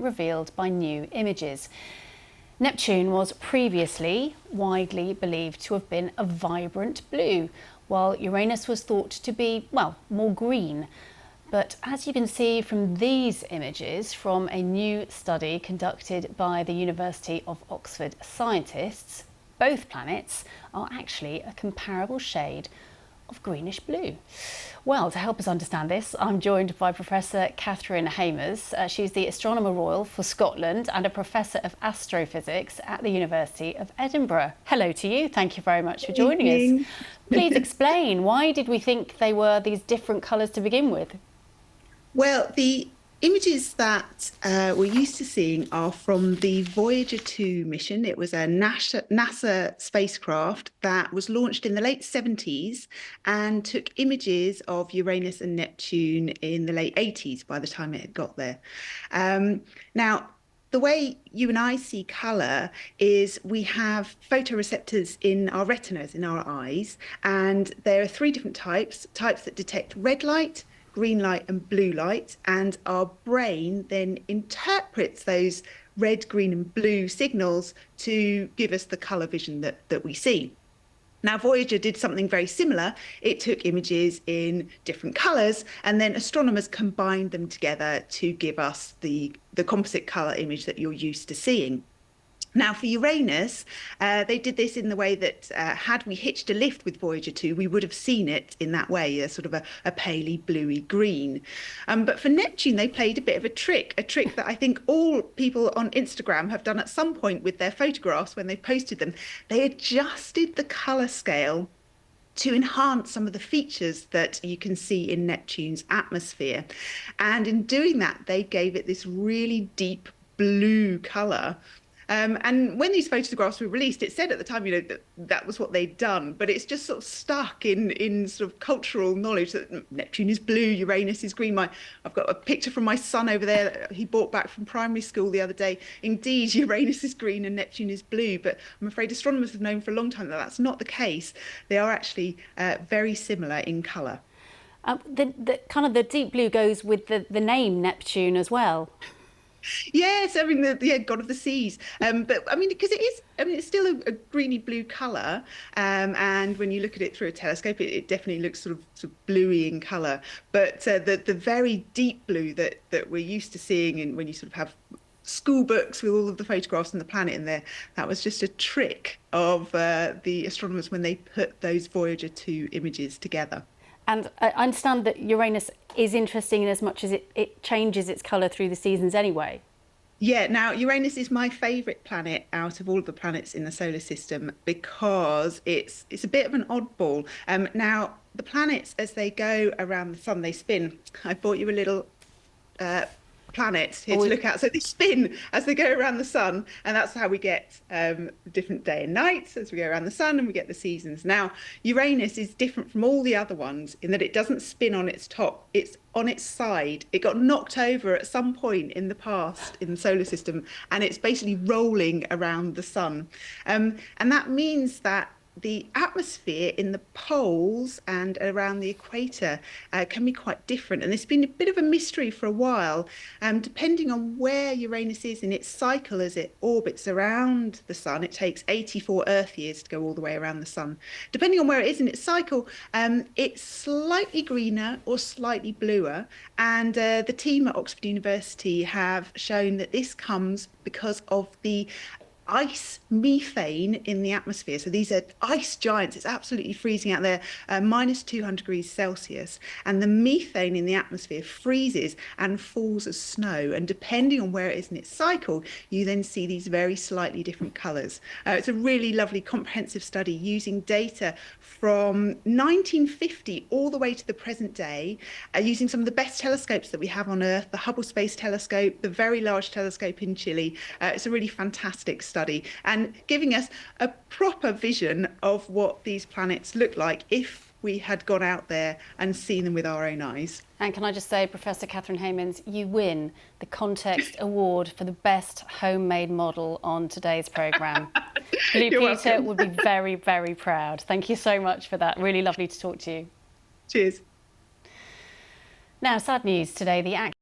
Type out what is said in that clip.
revealed by new images. Neptune was previously widely believed to have been a vibrant blue, while Uranus was thought to be, well, more green. But as you can see from these images from a new study conducted by the University of Oxford scientists, both planets are actually a comparable shade of greenish blue. Well, to help us understand this, I'm joined by Professor Catherine Hamers. She's the Astronomer Royal for Scotland and a Professor of Astrophysics at the University of Edinburgh. Hello to you. Thank you very much for joining us. Please explain, why did we think they were these different colours to begin with? Well, the images that we're used to seeing are from the Voyager 2 mission. It was a NASA spacecraft that was launched in the late 70s and took images of Uranus and Neptune in the late 80s by the time it had got there. Now, the way you and I see colour is we have photoreceptors in our retinas, in our eyes, and there are three different types that detect red light, green light and blue light, and our brain then interprets those red, green and blue signals to give us the colour vision that we see. Now, Voyager did something very similar. It took images in different colours, and then astronomers combined them together to give us the composite colour image that you're used to seeing. Now, for Uranus, they did this in the way that had we hitched a lift with Voyager 2, we would have seen it in that way, a sort of a paley bluey green. But for Neptune, they played a bit of a trick that I think all people on Instagram have done at some point with their photographs when they posted them. They adjusted the colour scale to enhance some of the features that you can see in Neptune's atmosphere. And in doing that, they gave it this really deep blue colour. And when these photographs were released, it said at the time, that was what they'd done. But it's just sort of stuck in sort of cultural knowledge that Neptune is blue, Uranus is green. I've got a picture from my son over there that he brought back from primary school the other day. Indeed, Uranus is green and Neptune is blue. But I'm afraid astronomers have known for a long time that that's not the case. They are actually very similar in colour. The kind of the deep blue goes with the name Neptune as well. Yes, I mean the god of the seas. But I mean, because it's still a greeny blue colour, and when you look at it through a telescope, it definitely looks sort of bluey in colour. But the very deep blue that we're used to seeing when you sort of have school books with all of the photographs and the planet in there, that was just a trick of the astronomers when they put those Voyager 2 images together. And I understand that Uranus is interesting in as much as it changes its colour through the seasons anyway. Yeah, now Uranus is my favourite planet out of all of the planets in the solar system because it's a bit of an oddball. Now, the planets, as they go around the sun, they spin. I brought you a little planets here to look at. So they spin as they go around the sun, and that's how we get different day and nights as we go around the sun, and we get the seasons. Now, Uranus is different from all the other ones in that it doesn't spin on its top, it's on its side. It got knocked over at some point in the past in the solar system, and it's basically rolling around the sun. And that means that the atmosphere in the poles and around the equator can be quite different. And it's been a bit of a mystery for a while, depending on where Uranus is in its cycle as it orbits around the sun. It takes 84 Earth years to go all the way around the sun. Depending on where it is in its cycle, it's slightly greener or slightly bluer. And the team at Oxford University have shown that this comes because of the ice methane in the atmosphere. So these are ice giants. It's absolutely freezing out there, minus 200 degrees Celsius. And the methane in the atmosphere freezes and falls as snow. And depending on where it is in its cycle, you then see these very slightly different colours. It's a really lovely comprehensive study using data from 1950 all the way to the present day, using some of the best telescopes that we have on Earth, the Hubble Space Telescope, the Very Large Telescope in Chile. It's a really fantastic study and giving us a proper vision of what these planets look like if we had gone out there and seen them with our own eyes. And can I just say, Professor Catherine Hamers, you win the Context Award for the best homemade model on today's programme. Blue Peter would be very, very proud. Thank you so much for that. Really lovely to talk to you. Cheers. Now, sad news today. The